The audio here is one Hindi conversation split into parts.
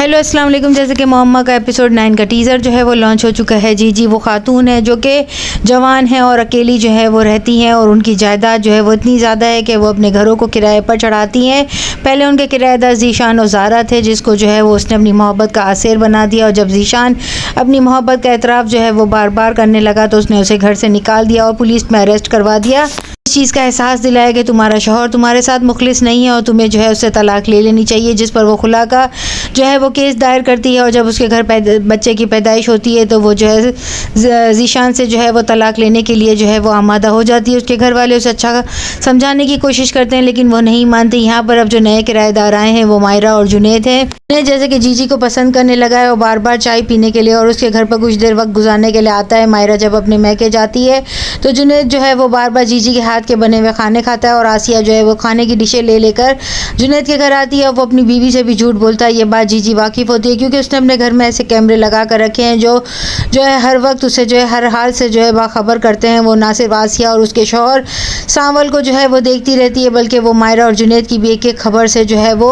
हेलो अस्सलाम वालेकुम। जैसे कि मोहम्मा का एपिसोड 9 का टीज़र जो है वो लॉन्च हो चुका है। जी वो खातून है जो कि जवान है और अकेली जो है वो रहती हैं और उनकी जायदाद जो है वो इतनी ज़्यादा है कि वो अपने घरों को किराए पर चढ़ाती हैं। पहले उनके किराएदार ज़ीशान और ज़ारा थे, जिसको जो है वो उसने अपनी मोहब्बत का आसेर बना दिया और जब ज़ीशान अपनी मोहब्बत का एतराफ़ जो है वो बार बार करने लगा तो उसने उसे घर से निकाल दिया और पुलिस में अरेस्ट करवा दिया। इस चीज़ का एहसास दिलाया कि तुम्हारा शौहर तुम्हारे साथ मुखलिस नहीं है और तुम्हें जो है उससे तलाक ले लेनी चाहिए, जिस पर वो खुला का जो है वो केस दायर करती है। और जब उसके घर बच्चे की पैदाइश होती है तो वो जो है ज़ीशान से जो है वो तलाक लेने के लिए जो है वो आमादा हो जाती है। उसके घर वाले उसे अच्छा समझाने की कोशिश करते हैं लेकिन वो नहीं मानते। यहाँ पर अब जो नए किराएदार आए हैं वो मायरा और जुनैद हैं। जैसे कि जीजी को पसंद करने लगा है और बार बार चाय पीने के लिए और उसके घर पर कुछ देर वक्त गुजारने के लिए आता है। मायरा जब अपने मैके जाती है तो जुनैद जो है वो बार बार जीजी के हाथ के बने हुए खाने खाता है और आसिया जो है वो खाने की डिशें ले लेकर जुनैद के घर आती है। वो अपनी बीवी से भी झूठ बोलता है। ये बात जीजी वाकिफ़ होती है क्योंकि उसने अपने घर में ऐसे कैमरे लगा कर रखे हैं जो है हर वक्त उसे जो है हर हाल से जो है बाखबर करते हैं। वो ना सिर्फ आसिया और उसके शौहर सांवल को जो है वो देखती रहती है बल्कि वो मायरा और जुनैद की भी एक एक खबर से जो है वो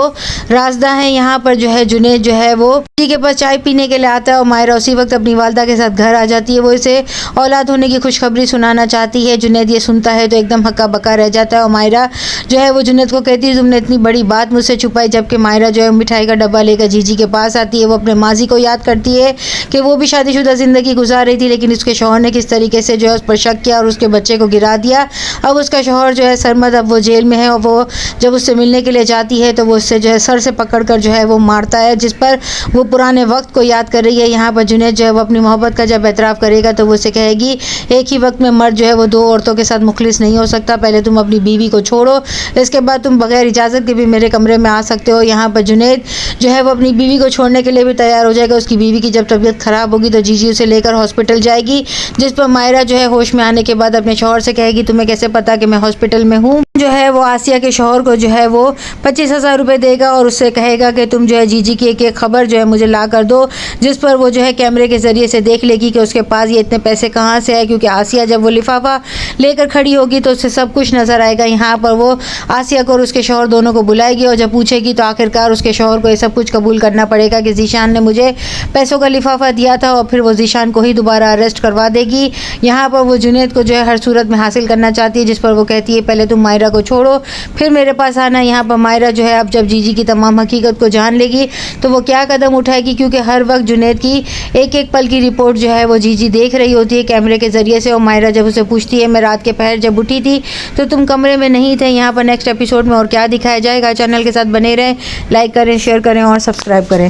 राज़दा है। यहाँ पर जो है जुनैद जो है वो जी के पास चाय पीने के लिए आता है और मायरा उसी वक्त अपनी वालदा के साथ घर आ जाती है। वो इसे औलाद होने की खुशखबरी सुनाना चाहती है। जुनैद ये सुनता है तो एकदम हक्का बक्का रह जाता है और मायरा जो है वो जुनैद को कहती है तुमने इतनी बड़ी बात मुझसे छुपाई। जबकि मायरा जो है मिठाई का डब्बा लेकर जीजी के पास आती है। वो अपने माजी को याद करती है कि वो भी शादीशुदा ज़िंदगी गुजार रही थी लेकिन उसके शौहर ने किस तरीके से जो है उस पर शक किया और उसके बच्चे को गिरा दिया। अब उसका शौहर जो है सरमद अब वो जेल में है और वो जब उससे मिलने के लिए जाती है तो वो उससे जो है सर से पकड़ कर जो है वो मारता है, जिस पर वो पुराने वक्त को याद कर रही है। यहाँ पर जुनैद जो है वो अपनी मोहब्बत का जब एतराफ़ करेगा तो वो उससे कहेगी एक ही वक्त में मर्द जो है वो दो औरतों के साथ मुखलिस नहीं हो सकता। पहले तुम अपनी बीवी को छोड़ो, इसके बाद तुम बगैर इजाज़त के भी मेरे कमरे में आ सकते हो। यहाँ पर जुनैद जो है वो अपनी बीवी को छोड़ने के लिए भी तैयार हो जाएगा। उसकी बीवी की जब तबीयत ख़राब होगी तो जीजी उसे लेकर हॉस्पिटल जाएगी, जिस पर मायरा जो है होश में आने के बाद अपने शौहर से कहेगी तुम्हें कैसे पता कि मैं हॉस्पिटल में हूँ। जो है वो आसिया के शौहर को जो है वो 25,000 रुपये देगा और उससे कहेगा कि तुम जो है जीजी की एक खबर जो है मुझे ला कर दो, जिस पर वो जो है कैमरे के ज़रिए से देख लेगी कि उसके पास ये इतने पैसे कहाँ से आए, क्योंकि आसिया जब वो लिफाफा लेकर खड़ी होगी तो उससे सब कुछ नज़र आएगा। यहाँ पर वो आसिया को और उसके शौहर दोनों को बुलाएगी और जब पूछेगी तो आखिरकार उसके शौहर को ये सब कुछ कबूल करना पड़ेगा कि ज़ीशान ने मुझे पैसों का लिफाफा दिया था और फिर वो ज़ीशान को ही दोबारा अरेस्ट करवा देगी। यहाँ पर वो जुनैद को जो है हर सूरत में हासिल करना चाहती है, जिस पर वो कहती है पहले तुम मायरा को छोड़ो फिर मेरे पास आना। यहाँ पर मायरा जो है अब जब जीजी की तमाम हकीकत को जान लेगी तो वो क्या कदम उठाएगी, क्योंकि हर वक्त जुनैद की एक एक पल की रिपोर्ट जो है वो जीजी देख रही होती है कैमरे के ज़रिए से। और मायरा जब उसे पूछती है मैं रात के पहर जब उठी थी तो तुम कमरे में नहीं थे। यहाँ पर नेक्स्ट एपिसोड में और क्या दिखाया जाएगा, चैनल के साथ बने रहें, लाइक करें, शेयर करें और सब्सक्राइब करें।